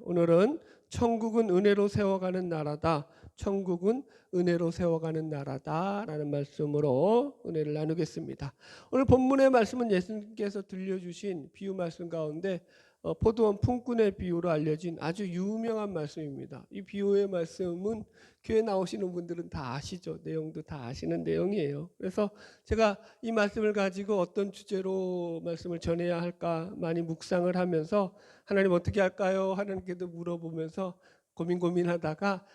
오늘은 천국은 은혜로 세워가는 나라다. 천국은 은혜로 세워가는 나라다라는 말씀으로 은혜를 나누겠습니다. 오늘 본문의 말씀은 예수님께서 들려주신 비유 말씀 가운데 포도원 품꾼의 비유로 알려진 아주 유명한 말씀입니다. 이 비유의 말씀은 교회 나오시는 분들은 다 아시죠. 내용도 다 아시는 내용이에요. 그래서 제가 이 말씀을 가지고 어떤 주제로 말씀을 전해야 할까 많이 묵상을 하면서 하나님 어떻게 할까요? 하나님께도 물어보면서 고민하다가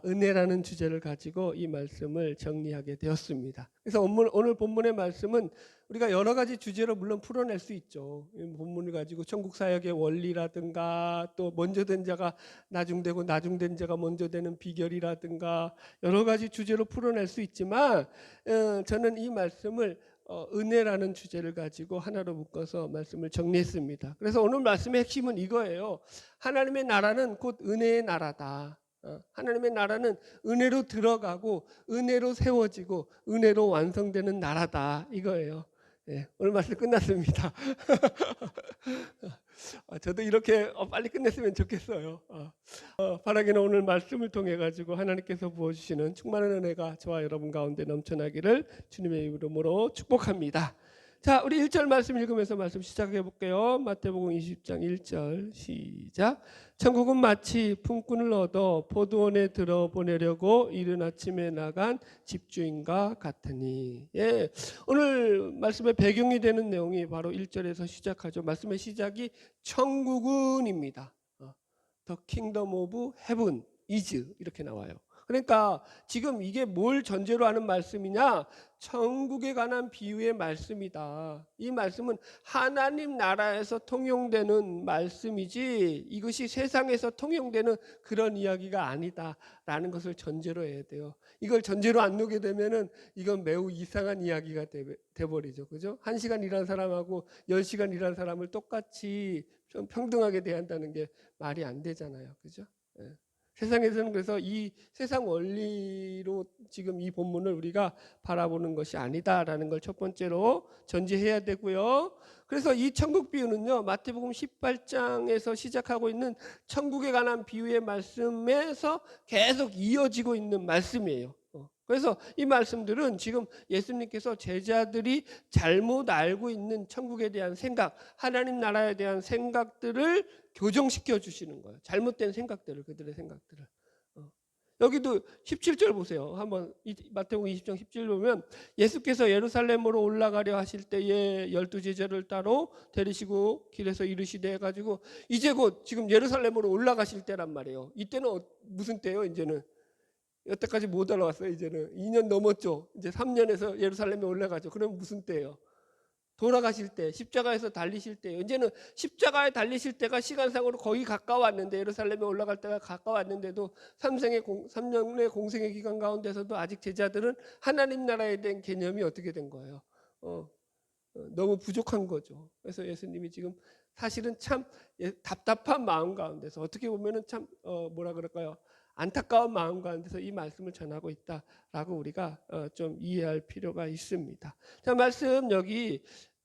은혜라는 주제를 가지고 이 말씀을 정리하게 되었습니다. 그래서 오늘 본문의 말씀은 우리가 여러 가지 주제로 물론 풀어낼 수 있죠. 본문을 가지고 천국 사역의 원리라든가 또 먼저 된 자가 나중되고 나중된 자가 먼저 되는 비결이라든가 여러 가지 주제로 풀어낼 수 있지만 저는 이 말씀을 은혜라는 주제를 가지고 하나로 묶어서 말씀을 정리했습니다. 그래서 오늘 말씀의 핵심은 이거예요. 하나님의 나라는 곧 은혜의 나라다. 하나님의 나라는 은혜로 들어가고 은혜로 세워지고 은혜로 완성되는 나라다. 이거예요. 오늘 말씀 끝났습니다. 저도 이렇게 빨리 끝냈으면 좋겠어요. 바라기는 오늘 말씀을 통해 가지고 하나님께서 부어주시는 충만한 은혜가 저와 여러분 가운데 넘쳐나기를 주님의 이름으로 축복합니다. 자, 우리 1절 말씀 읽으면서 말씀 시작해 볼게요. 마태복음 20장 1절 시작. 천국은 마치 품꾼을 얻어 포도원에 들어보내려고 이른 아침에 나간 집주인과 같으니. 오늘 말씀의 배경이 되는 내용이 바로 1절에서 시작하죠. 말씀의 시작이 천국은입니다. The kingdom of heaven is 이렇게 나와요. 그러니까 지금 이게 뭘 전제로 하는 말씀이냐? 천국에 관한 비유의 말씀이다. 이 말씀은 하나님 나라에서 통용되는 말씀이지 이것이 세상에서 통용되는 그런 이야기가 아니다라는 것을 전제로 해야 돼요. 이걸 전제로 안 놓게 되면은 이건 매우 이상한 이야기가 돼버리죠. 그죠? 1시간 일한 사람하고 10시간 일한 사람을 똑같이 좀 평등하게 대한다는 게 말이 안 되잖아요. 그죠? 세상에서는 그래서 이 세상 원리로 지금 이 본문을 우리가 바라보는 것이 아니다라는 걸 첫 번째로 전제해야 되고요. 그래서 이 천국 비유는요, 마태복음 18장에서 시작하고 있는 천국에 관한 비유의 말씀에서 계속 이어지고 있는 말씀이에요. 그래서 이 말씀들은 지금 예수님께서 제자들이 잘못 알고 있는 천국에 대한 생각, 하나님 나라에 대한 생각들을 교정시켜 주시는 거예요. 잘못된 생각들을, 그들의 생각들을. 여기도 17절 보세요. 한번 마태복음 20장 17절 보면 예수께서 예루살렘으로 올라가려 하실 때에 12제자를 따로 데리시고 길에서 이르시되 해가지고 이제 곧 지금 예루살렘으로 올라가실 때란 말이에요. 이때는 무슨 때예요? 이제는 여태까지 못 올라왔어요. 이제는 2년 넘었죠. 이제 3년에서 예루살렘에 올라가죠. 그럼 무슨 때예요? 돌아가실 때, 십자가에서 달리실 때예요. 이제는 십자가에 달리실 때가 시간상으로 거의 가까웠는데, 예루살렘에 올라갈 때가 가까웠는데도 3년의 공생의 기간 가운데서도 아직 제자들은 하나님 나라에 대한 개념이 어떻게 된 거예요? 너무 부족한 거죠. 그래서 예수님이 지금 사실은 참 답답한 마음 가운데서 어떻게 보면은 참 뭐라 그럴까요? 안타까운 마음 가운데서 이 말씀을 전하고 있다라고 우리가 좀 이해할 필요가 있습니다. 자, 말씀 여기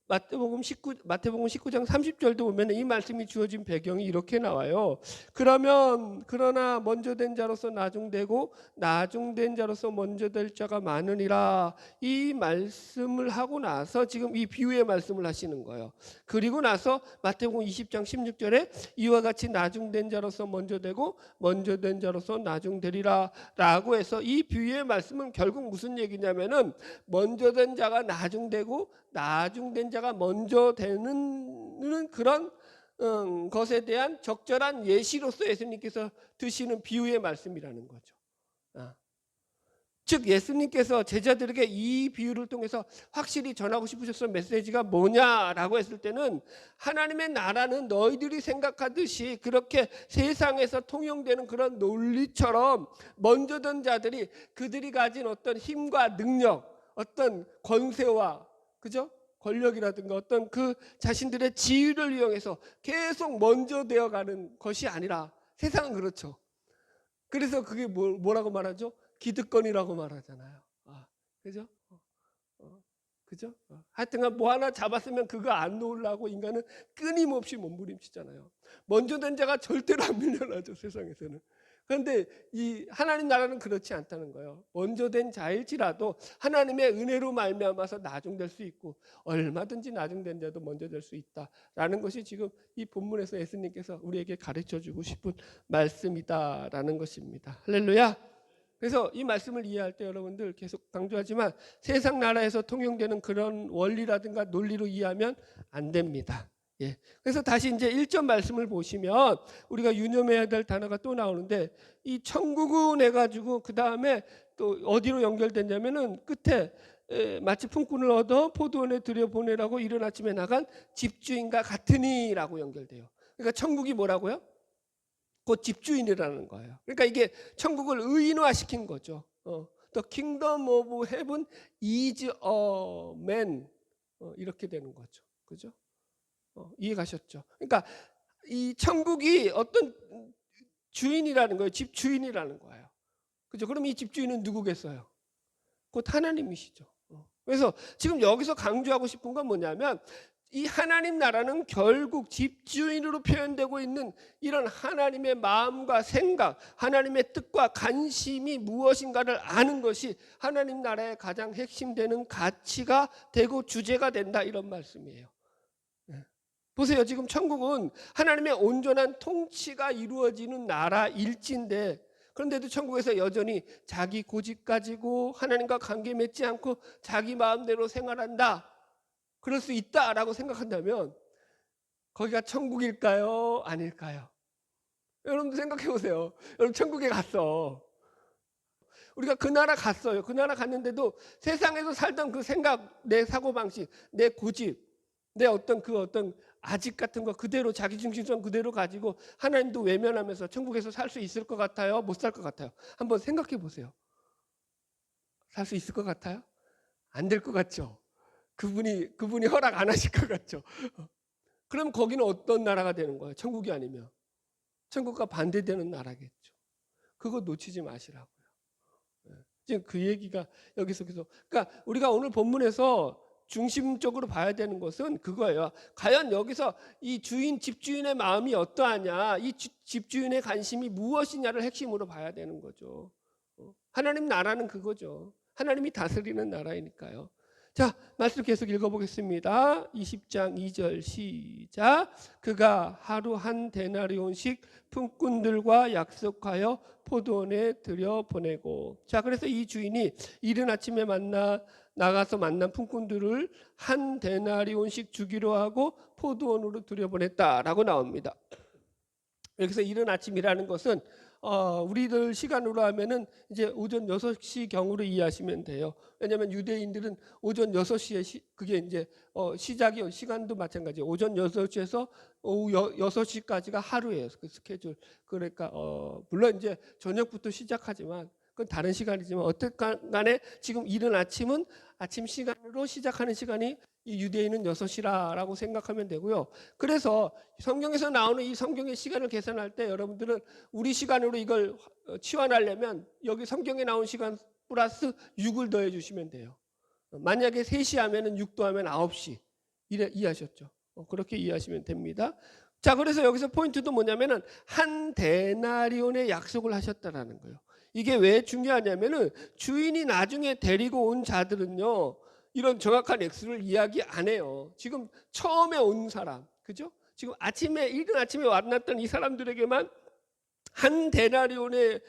마태복음 19장 30절도 보면 이 말씀이 주어진 배경이 이렇게 나와요. 그러나 먼저 된 자로서 나중되고 나중된 자로서 먼저 될 자가 많으니라. 이 말씀을 하고 나서 지금 이 비유의 말씀을 하시는 거예요. 그리고 나서 마태복음 20장 16절에 이와 같이 나중된 자로서 먼저 되고 먼저 된 자로서 나중되리라 라고 해서 이 비유의 말씀은 결국 무슨 얘기냐면은 먼저 된 자가 나중되고 나중된 자가 먼저 되는 그런 것에 대한 적절한 예시로서 예수님께서 드시는 비유의 말씀이라는 거죠. 즉 예수님께서 제자들에게 이 비유를 통해서 확실히 전하고 싶으셨던 메시지가 뭐냐라고 했을 때는 하나님의 나라는 너희들이 생각하듯이 그렇게 세상에서 통용되는 그런 논리처럼 먼저 된 자들이 그들이 가진 어떤 힘과 능력, 어떤 권세와 그죠? 권력이라든가 어떤 그 자신들의 지위를 이용해서 계속 먼저 되어가는 것이 아니라 세상은 그렇죠. 그래서 그게 뭐라고 말하죠? 기득권이라고 말하잖아요. 그죠? 그죠? 하여튼간 뭐 하나 잡았으면 그거 안 놓으려고 인간은 끊임없이 몸부림치잖아요. 먼저 된 자가 절대로 안 밀려나죠, 세상에서는. 그런데 이 하나님 나라는 그렇지 않다는 거예요. 먼저 된 자일지라도 하나님의 은혜로 말미암아서 나중될 수 있고 얼마든지 나중된 자도 먼저 될 수 있다라는 것이 지금 이 본문에서 예수님께서 우리에게 가르쳐주고 싶은 말씀이다라는 것입니다. 할렐루야. 그래서 이 말씀을 이해할 때 여러분들 계속 강조하지만 세상 나라에서 통용되는 그런 원리라든가 논리로 이해하면 안 됩니다. 예. 그래서 다시 이제 1절 말씀을 보시면 우리가 유념해야 될 단어가 또 나오는데 이 천국은 해가지고 그 다음에 또 어디로 연결됐냐면은 끝에 마치 품꾼을 얻어 포도원에 들여보내라고 이른 아침에 나간 집주인과 같으니라고 연결돼요. 그러니까 천국이 뭐라고요? 곧 집주인이라는 거예요. 그러니까 이게 천국을 의인화시킨 거죠. The kingdom of heaven is a man. 이렇게 되는 거죠. 그죠? 이해 가셨죠? 그러니까 이 천국이 어떤 주인이라는 거예요. 집주인이라는 거예요. 그죠? 그럼 이 집주인은 누구겠어요? 곧 하나님이시죠. 그래서 지금 여기서 강조하고 싶은 건 뭐냐면 이 하나님 나라는 결국 집주인으로 표현되고 있는 이런 하나님의 마음과 생각, 하나님의 뜻과 관심이 무엇인가를 아는 것이 하나님 나라의 가장 핵심되는 가치가 되고 주제가 된다, 이런 말씀이에요. 보세요. 지금 천국은 하나님의 온전한 통치가 이루어지는 나라일진데 그런데도 천국에서 여전히 자기 고집 가지고 하나님과 관계 맺지 않고 자기 마음대로 생활한다, 그럴 수 있다라고 생각한다면 거기가 천국일까요? 아닐까요? 여러분도 생각해 보세요. 여러분 천국에 갔어. 우리가 그 나라 갔어요. 그 나라 갔는데도 세상에서 살던 그 생각, 내 사고방식, 내 고집, 내 어떤 아직 같은 거 그대로 자기중심성 그대로 가지고 하나님도 외면하면서 천국에서 살 수 있을 것 같아요? 못 살 것 같아요? 한번 생각해 보세요. 살 수 있을 것 같아요? 안 될 것 같죠? 그분이 허락 안 하실 것 같죠? 그럼 거기는 어떤 나라가 되는 거예요? 천국이 아니면 천국과 반대되는 나라겠죠. 그거 놓치지 마시라고요. 지금 그 얘기가 여기서 계속, 그러니까 우리가 오늘 본문에서 중심적으로 봐야 되는 것은 그거예요. 과연 여기서 이 집주인의 마음이 어떠하냐, 이 집주인의 관심이 무엇이냐를 핵심으로 봐야 되는 거죠. 하나님 나라는 그거죠. 하나님이 다스리는 나라이니까요. 자, 말씀 계속 읽어보겠습니다. 20장 2절 시작. 그가 하루 한 데나리온씩 품꾼들과 약속하여 포도원에 들여보내고. 자, 그래서 이 주인이 이른 아침에 나가서 만난 품꾼들을 한 데나리온씩 주기로 하고 포도원으로 들여보냈다라고 나옵니다. 여기서 이른 아침이라는 것은 우리들 시간으로 하면은 이제 오전 6시 경으로 이해하시면 돼요. 왜냐하면 유대인들은 오전 6시에 그게 이제 시작이 시간도 마찬가지예요. 오전 6시에서 오후 6시까지가 하루예요. 그 스케줄. 그러니까 물론 이제 저녁부터 시작하지만 그건 다른 시간이지만 어쨌든 간에 지금 이른 아침은 아침 시간으로 시작하는 시간이 이 유대인은 6시라고 생각하면 되고요. 그래서 성경에서 나오는 이 성경의 시간을 계산할 때 여러분들은 우리 시간으로 이걸 치환하려면 여기 성경에 나온 시간 플러스 6을 더해 주시면 돼요. 만약에 3시 하면은 6도 하면 9시. 이해하셨죠? 그렇게 이해하시면 됩니다. 자, 그래서 여기서 포인트도 뭐냐면은 한 데나리온의 약속을 하셨다라는 거예요. 이게 왜 중요하냐면은 주인이 나중에 데리고 온 자들은요, 이런 정확한 액수를 이야기 안 해요. 지금 처음에 온 사람, 그죠? 지금 이른 아침에 만났던 이 사람들에게만 한 데나리온의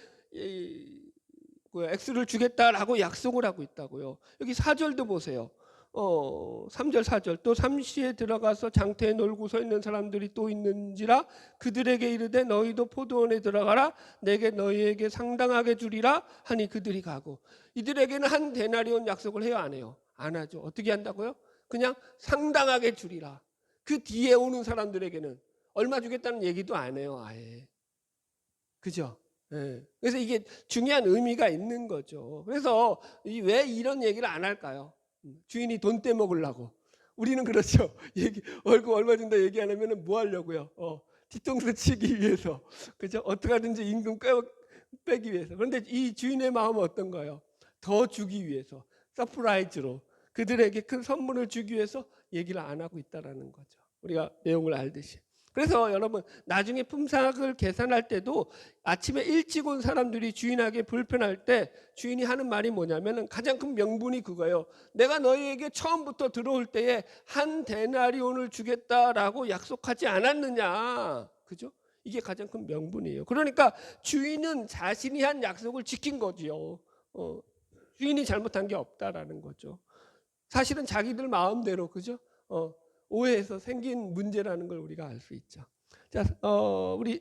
액수를 주겠다라고 약속을 하고 있다고요. 여기 4절도 보세요. 3절 4절 또 삼시에 들어가서 장터에 놀고 서 있는 사람들이 또 있는지라 그들에게 이르되 너희도 포도원에 들어가라 내게 너희에게 상당하게 주리라 하니 그들이 가고. 이들에게는 한 데나리온 약속을 해요, 안 해요? 안 하죠. 어떻게 한다고요? 그냥 상당하게 주리라. 그 뒤에 오는 사람들에게는 얼마 주겠다는 얘기도 안 해요, 아예. 그죠? 네. 그래서 이게 중요한 의미가 있는 거죠. 그래서 왜 이런 얘기를 안 할까요? 주인이 돈 떼먹으려고. 우리는 그렇죠. 월급 얼마 준다 얘기 안 하면 뭐 하려고요? 뒤통수 치기 위해서. 그죠? 어떻게 하든지 임금 빼기 위해서. 그런데 이 주인의 마음은 어떤가요? 더 주기 위해서. 서프라이즈로. 그들에게 큰 선물을 주기 위해서 얘기를 안 하고 있다라는 거죠. 우리가 내용을 알듯이. 그래서 여러분 나중에 품삯을 계산할 때도 아침에 일찍 온 사람들이 주인에게 불편할 때 주인이 하는 말이 뭐냐면은 가장 큰 명분이 그거예요. 내가 너희에게 처음부터 들어올 때에 한 데나리온을 주겠다라고 약속하지 않았느냐. 그죠? 이게 가장 큰 명분이에요. 그러니까 주인은 자신이 한 약속을 지킨 거지요. 주인이 잘못한 게 없다라는 거죠. 사실은 자기들 마음대로, 그죠? 오해해서 생긴 문제라는 걸 우리가 알 수 있죠. 자, 우리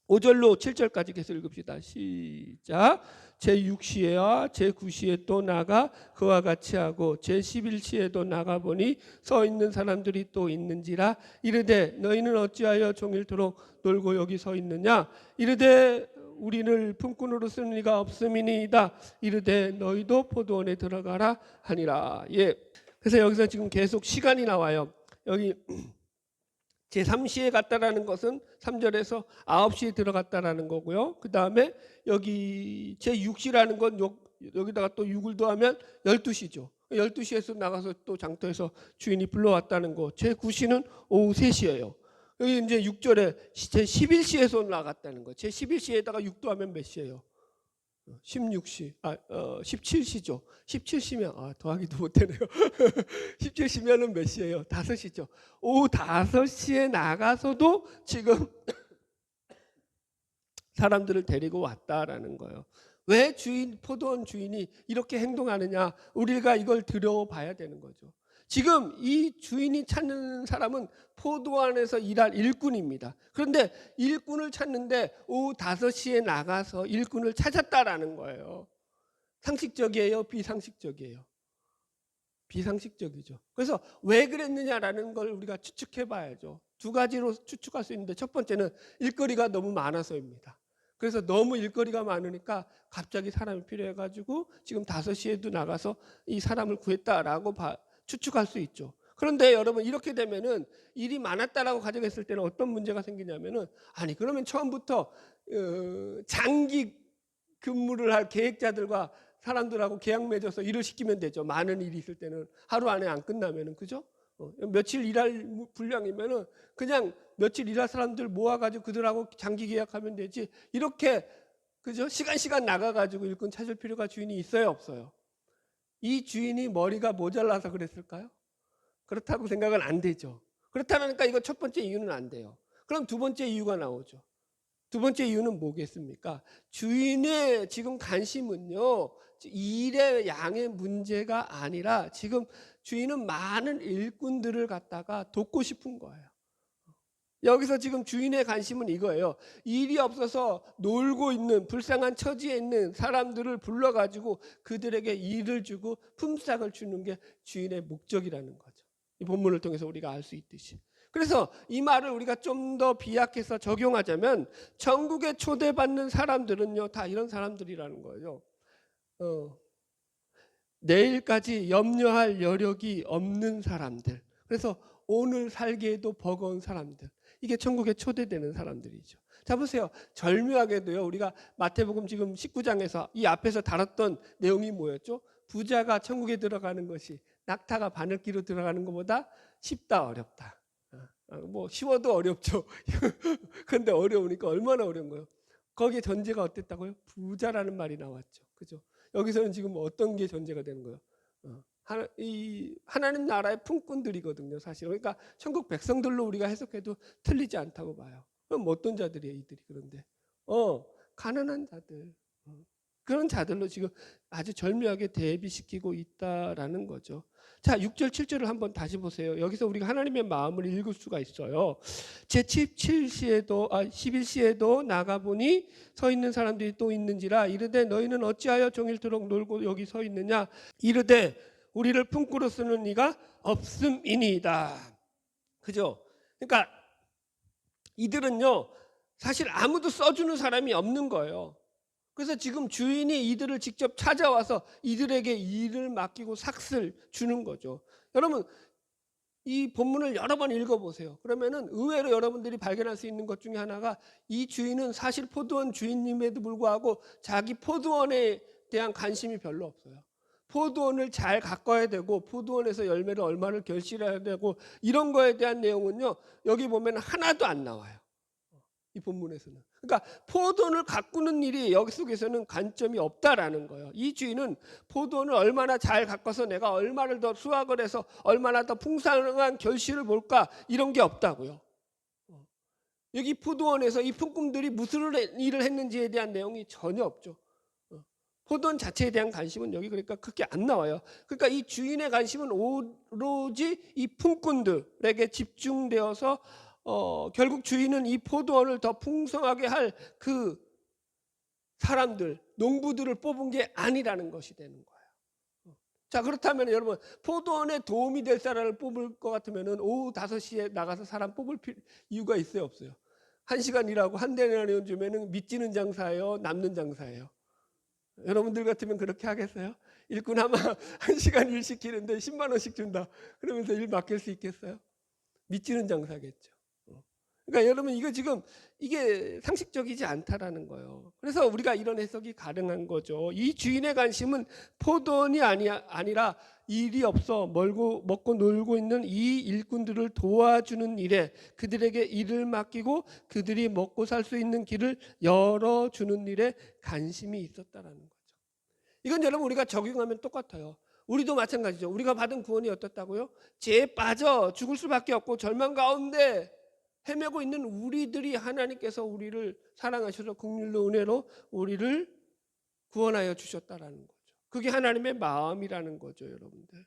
5절로 7절까지 계속 읽읍시다. 시작. 제6시에와 제9시에 또 나가 그와 같이 하고 제11시에도 나가 보니 서 있는 사람들이 또 있는지라 이르되 너희는 어찌하여 종일토록 놀고 여기 서 있느냐. 이르되 우리를 품꾼으로 쓰는 이가 없음이니이다. 이르되 너희도 포도원에 들어가라 하니라. 예. 그래서 여기서 지금 계속 시간이 나와요. 여기 제3시에 갔다라는 것은 3절에서 9시에 들어갔다라는 거고요. 그 다음에 여기 제6시라는 건 여기다가 또 6을 더하면 12시죠. 12시에서 나가서 또 장터에서 주인이 불러왔다는 거. 제9시는 오후 3시예요. 여기 이제 6절에 제11시에서 나갔다는 거. 제11시에다가 6 더하면 몇 시예요? 16시, 17시죠. 17시면 더하기도 못되네요. 17시면은 몇 시예요? 5시죠. 오후 5시에 나가서도 지금 사람들을 데리고 왔다라는 거예요. 왜 포도원 주인이 이렇게 행동하느냐? 우리가 이걸 들여봐야 되는 거죠. 지금 이 주인이 찾는 사람은 포도원에서 일할 일꾼입니다. 그런데 일꾼을 찾는데 오후 5시에 나가서 일꾼을 찾았다라는 거예요. 상식적이에요? 비상식적이에요? 비상식적이죠. 그래서 왜 그랬느냐라는 걸 우리가 추측해 봐야죠. 두 가지로 추측할 수 있는데 첫 번째는 일거리가 너무 많아서입니다. 그래서 너무 일거리가 많으니까 갑자기 사람이 필요해가지고 지금 5시에도 나가서 이 사람을 구했다라고 추측할 수 있죠. 그런데 여러분 이렇게 되면은 일이 많았다라고 가정했을 때는 어떤 문제가 생기냐면은 그러면 처음부터 장기 근무를 할 계획자들과 사람들하고 계약 맺어서 일을 시키면 되죠. 많은 일이 있을 때는 하루 안에 안 끝나면은, 그죠? 며칠 일할 분량이면은 그냥 며칠 일할 사람들 모아가지고 그들하고 장기 계약하면 되지. 이렇게, 그죠? 시간 나가가지고 일꾼 찾을 필요가 주인이 있어요, 없어요? 이 주인이 머리가 모자라서 그랬을까요? 그렇다고 생각은 안 되죠. 그렇다니까 이거 첫 번째 이유는 안 돼요. 그럼 두 번째 이유가 나오죠. 두 번째 이유는 뭐겠습니까? 주인의 지금 관심은요, 일의 양의 문제가 아니라 지금 주인은 많은 일꾼들을 갖다가 돕고 싶은 거예요. 여기서 지금 주인의 관심은 이거예요. 일이 없어서 놀고 있는 불쌍한 처지에 있는 사람들을 불러가지고 그들에게 일을 주고 품삯을 주는 게 주인의 목적이라는 거죠. 이 본문을 통해서 우리가 알 수 있듯이. 그래서 이 말을 우리가 좀 더 비약해서 적용하자면 천국에 초대받는 사람들은요 다 이런 사람들이라는 거예요. 내일까지 염려할 여력이 없는 사람들. 그래서 오늘 살기에도 버거운 사람들. 이게 천국에 초대되는 사람들이죠. 자 보세요. 절묘하게도요. 우리가 마태복음 지금 19장에서 이 앞에서 다뤘던 내용이 뭐였죠? 부자가 천국에 들어가는 것이 낙타가 바늘기로 들어가는 것보다 쉽다 어렵다. 뭐 쉬워도 어렵죠. 그런데 어려우니까 얼마나 어려운 거예요. 거기에 전제가 어땠다고요? 부자라는 말이 나왔죠. 그죠? 여기서는 지금 어떤 게 전제가 되는 거예요? 하나님 나라의 품꾼들이거든요, 사실. 그러니까 천국 백성들로 우리가 해석해도 틀리지 않다고 봐요. 그럼 어떤 자들이에요, 이들이? 그런데 가난한 자들, 그런 자들로 지금 아주 절묘하게 대비시키고 있다라는 거죠. 자, 6절 7절을 한번 다시 보세요. 여기서 우리가 하나님의 마음을 읽을 수가 있어요. 제17시에도 11시에도 나가보니 서 있는 사람들이 또 있는지라 이르되 너희는 어찌하여 종일토록 놀고 여기 서 있느냐. 이르되 우리를 품꾼으로 쓰는 이가 없음이니이다. 그죠? 그러니까 이들은요 사실 아무도 써주는 사람이 없는 거예요. 그래서 지금 주인이 이들을 직접 찾아와서 이들에게 일을 맡기고 삭슬 주는 거죠. 여러분 이 본문을 여러 번 읽어보세요. 그러면은 의외로 여러분들이 발견할 수 있는 것 중에 하나가 이 주인은 사실 포도원 주인님에도 불구하고 자기 포도원에 대한 관심이 별로 없어요. 포도원을 잘 가꿔야 되고 포도원에서 열매를 얼마를 결실해야 되고 이런 거에 대한 내용은요. 여기 보면 하나도 안 나와요. 이 본문에서는. 그러니까 포도원을 가꾸는 일이 여기 속에서는 관점이 없다라는 거예요. 이 주인은 포도원을 얼마나 잘 가꿔서 내가 얼마를 더 수확을 해서 얼마나 더 풍성한 결실을 볼까 이런 게 없다고요. 여기 포도원에서 이 품꾼들이 무슨 일을 했는지에 대한 내용이 전혀 없죠. 포도원 자체에 대한 관심은 여기 그러니까 크게 안 나와요. 그러니까 이 주인의 관심은 오로지 이 품꾼들에게 집중되어서 결국 주인은 이 포도원을 더 풍성하게 할 그 사람들, 농부들을 뽑은 게 아니라는 것이 되는 거예요. 자, 그렇다면 여러분 포도원에 도움이 될 사람을 뽑을 것 같으면 오후 5시에 나가서 사람 뽑을 이유가 있어요, 없어요? 1시간 일하고 한 대나 주면은 믿지는 장사예요, 남는 장사예요? 여러분들 같으면 그렇게 하겠어요? 일꾼 아마 1시간 일 시키는데 10만 원씩 준다. 그러면서 일 맡길 수 있겠어요? 믿지는 장사겠죠. 그러니까 여러분 이거 지금 이게 상식적이지 않다라는 거예요. 그래서 우리가 이런 해석이 가능한 거죠. 이 주인의 관심은 포도원이 아니라 일이 없어 먹고 놀고 있는 이 일꾼들을 도와주는 일에 그들에게 일을 맡기고 그들이 먹고 살 수 있는 길을 열어주는 일에 관심이 있었다라는 거죠. 이건 여러분 우리가 적용하면 똑같아요. 우리도 마찬가지죠. 우리가 받은 구원이 어떻다고요? 죄에 빠져 죽을 수밖에 없고 절망 가운데 헤매고 있는 우리들이 하나님께서 우리를 사랑하셔서 긍휼로 은혜로 우리를 구원하여 주셨다라는 거죠. 그게 하나님의 마음이라는 거죠, 여러분들.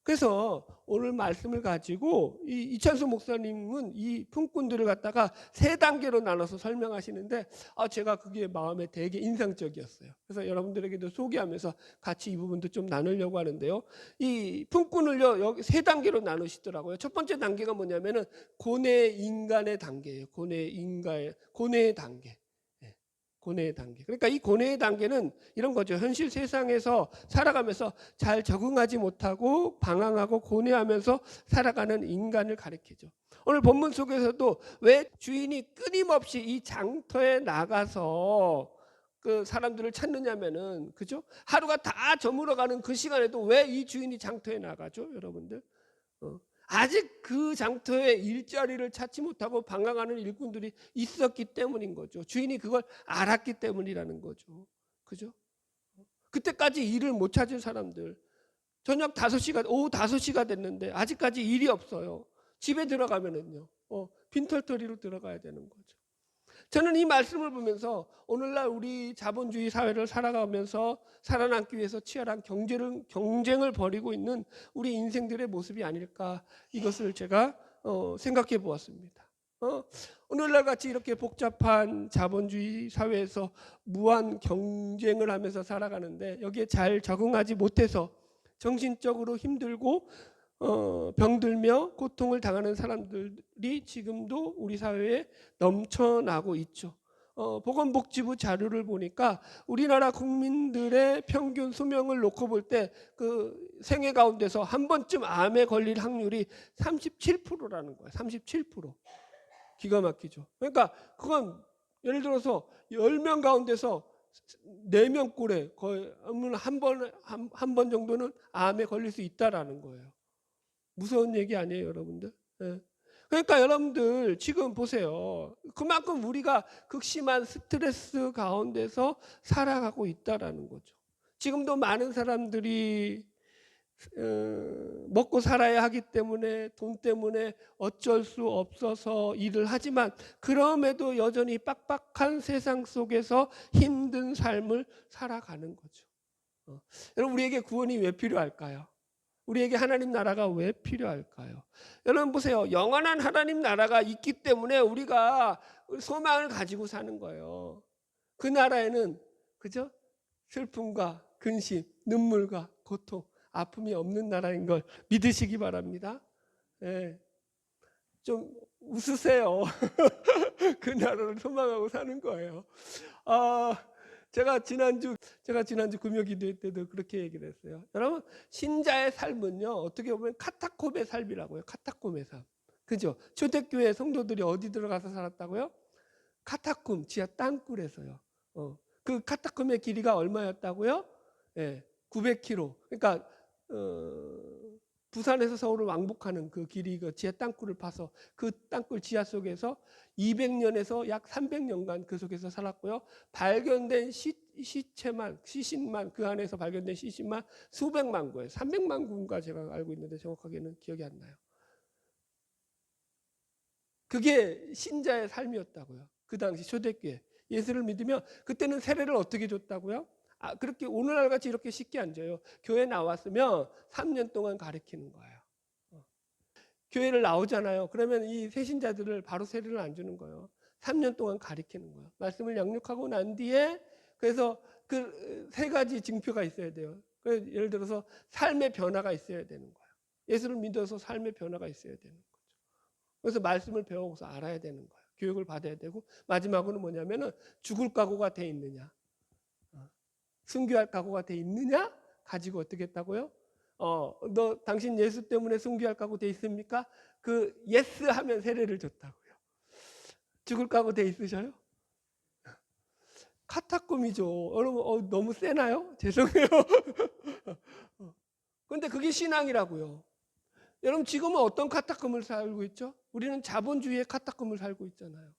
그래서 오늘 말씀을 가지고 이찬수 목사님은 이 품꾼들을 갖다가 3단계로 나눠서 설명하시는데 제가 그게 마음에 되게 인상적이었어요. 그래서 여러분들에게도 소개하면서 같이 이 부분도 좀 나누려고 하는데요. 이 품꾼을요 여기 3단계로 나누시더라고요. 첫 번째 단계가 뭐냐면은 고뇌 인간의 단계예요. 고뇌의 단계. 고뇌의 단계. 그러니까 이 고뇌의 단계는 이런 거죠. 현실 세상에서 살아가면서 잘 적응하지 못하고 방황하고 고뇌하면서 살아가는 인간을 가리키죠. 오늘 본문 속에서도 왜 주인이 끊임없이 이 장터에 나가서 그 사람들을 찾느냐면은 그죠? 하루가 다 저물어가는 그 시간에도 왜 이 주인이 장터에 나가죠, 여러분들? 아직 그 장터에 일자리를 찾지 못하고 방황하는 일꾼들이 있었기 때문인 거죠. 주인이 그걸 알았기 때문이라는 거죠. 그죠? 그때까지 일을 못 찾은 사람들, 오후 5시가 됐는데 아직까지 일이 없어요. 집에 들어가면은요, 빈털터리로 들어가야 되는 거죠. 저는 이 말씀을 보면서 오늘날 우리 자본주의 사회를 살아가면서 살아남기 위해서 치열한 경쟁을 벌이고 있는 우리 인생들의 모습이 아닐까, 이것을 제가 생각해 보았습니다. 오늘날 같이 이렇게 복잡한 자본주의 사회에서 무한 경쟁을 하면서 살아가는데 여기에 잘 적응하지 못해서 정신적으로 힘들고 병들며 고통을 당하는 사람들이 지금도 우리 사회에 넘쳐나고 있죠. 보건복지부 자료를 보니까 우리나라 국민들의 평균 수명을 놓고 볼 때 그 생애 가운데서 한 번쯤 암에 걸릴 확률이 37%라는 거예요. 37%. 기가 막히죠. 그러니까 그건 예를 들어서 10명 가운데서 4명 꼴에 거의 한 번 정도는 암에 걸릴 수 있다라는 거예요. 무서운 얘기 아니에요, 여러분들? 네. 그러니까 여러분들 지금 보세요. 그만큼 우리가 극심한 스트레스 가운데서 살아가고 있다라는 거죠. 지금도 많은 사람들이 먹고 살아야 하기 때문에 돈 때문에 어쩔 수 없어서 일을 하지만 그럼에도 여전히 빡빡한 세상 속에서 힘든 삶을 살아가는 거죠. 여러분 우리에게 구원이 왜 필요할까요? 우리에게 하나님 나라가 왜 필요할까요? 여러분 보세요. 영원한 하나님 나라가 있기 때문에 우리가 소망을 가지고 사는 거예요. 그 나라에는 그죠? 슬픔과 근심, 눈물과 고통, 아픔이 없는 나라인 걸 믿으시기 바랍니다. 네. 좀 웃으세요. 그 나라를 소망하고 사는 거예요. 제가 지난주 금요기도 때도 그렇게 얘기를 했어요. 여러분 신자의 삶은요 어떻게 보면 카타콤의 삶이라고요. 카타콤의 삶. 그죠? 초대교회 성도들이 어디 들어가서 살았다고요? 카타콤 지하 땅굴에서요. 그 카타콤의 길이가 얼마였다고요? 네. 900km. 그러니까 부산에서 서울을 왕복하는 그 길이 그 지하 땅굴을 파서 그 땅굴 지하 속에서 200년에서 약 300년간 그 속에서 살았고요. 발견된 시신만 그 안에서 발견된 시신만 수백만 구예요. 300만 구인가 제가 알고 있는데 정확하게는 기억이 안 나요. 그게 신자의 삶이었다고요. 그 당시 초대교회. 예수를 믿으면 그때는 세례를 어떻게 줬다고요? 그렇게 오늘날 같이 이렇게 쉽게 안 줘요. 교회 나왔으면 3년 동안 가르치는 거예요. 교회를 나오잖아요. 그러면 이 새신자들을 바로 세례를 안 주는 거예요. 3년 동안 가르치는 거예요. 말씀을 양육하고 난 뒤에 그래서 그 세 가지 징표가 있어야 돼요. 예를 들어서 삶의 변화가 있어야 되는 거예요. 예수를 믿어서 삶의 변화가 있어야 되는 거죠. 그래서 말씀을 배워서 알아야 되는 거예요. 교육을 받아야 되고 마지막으로는 뭐냐면은 죽을 각오가 돼 있느냐, 순교할 각오가 돼 있느냐 가지고 어떻게 했다고요? 너 당신 예수 때문에 순교할 각오 돼 있습니까? 그 예스 하면 세례를 줬다고요. 죽을 각오 돼 있으셔요? 카타콤이죠. 여러분 너무 세나요? 죄송해요. 근데 그게 신앙이라고요. 여러분 지금은 어떤 카타콤을 살고 있죠? 우리는 자본주의의 카타콤을 살고 있잖아요.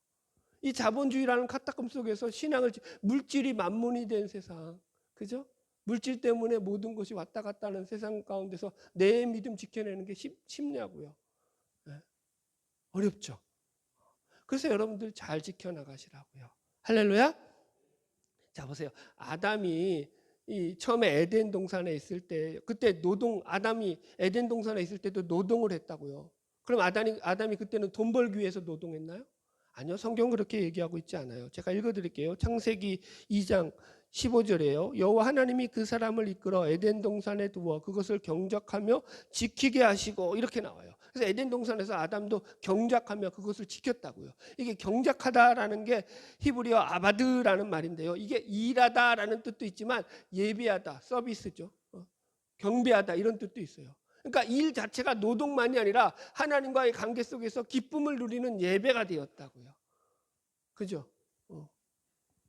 이 자본주의라는 카타콤 속에서 신앙을 물질이 만문이 된 세상, 그죠? 물질 때문에 모든 것이 왔다 갔다 하는 세상 가운데서 내 믿음 지켜내는 게 쉽냐고요. 네. 어렵죠. 그래서 여러분들 잘 지켜나가시라고요. 할렐루야. 자 보세요. 아담이 처음에 에덴 동산에 있을 때 그때 아담이 에덴 동산에 있을 때도 노동을 했다고요. 그럼 아담이 그때는 돈 벌기 위해서 노동했나요? 아니요. 성경은 그렇게 얘기하고 있지 않아요. 제가 읽어드릴게요. 창세기 2장 15절이에요. 여호와 하나님이 그 사람을 이끌어 에덴 동산에 두어 그것을 경작하며 지키게 하시고 이렇게 나와요. 그래서 에덴 동산에서 아담도 경작하며 그것을 지켰다고요. 이게 경작하다라는 게 히브리어 아바드라는 말인데요. 이게 일하다라는 뜻도 있지만 예배하다, 서비스죠. 경배하다 이런 뜻도 있어요. 그러니까 일 자체가 노동만이 아니라 하나님과의 관계 속에서 기쁨을 누리는 예배가 되었다고요. 그죠?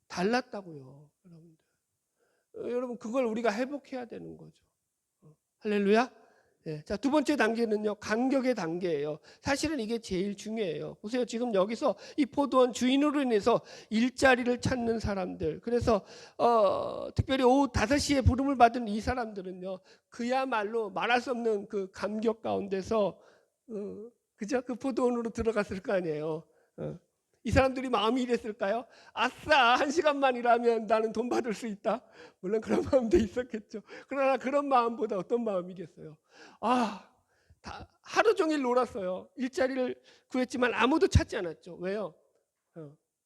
달랐다고요. 여러분 그걸 우리가 회복해야 되는 거죠. 할렐루야. 네. 자, 두 번째 단계는요, 간격의 단계예요. 사실은 이게 제일 중요해요. 보세요. 지금 여기서 이 포도원 주인으로 인해서 일자리를 찾는 사람들. 그래서 특별히 오후 5시에 부름을 받은 이 사람들은요, 그야말로 말할 수 없는 그 감격 가운데서 그죠? 그 포도원으로 들어갔을 거 아니에요. 이 사람들이 마음이 이랬을까요? 아싸, 1시간만 일하면 나는 돈 받을 수 있다. 물론 그런 마음도 있었겠죠. 그러나 그런 마음보다 어떤 마음이겠어요? 하루 종일 놀았어요. 일자리를 구했지만 아무도 찾지 않았죠. 왜요?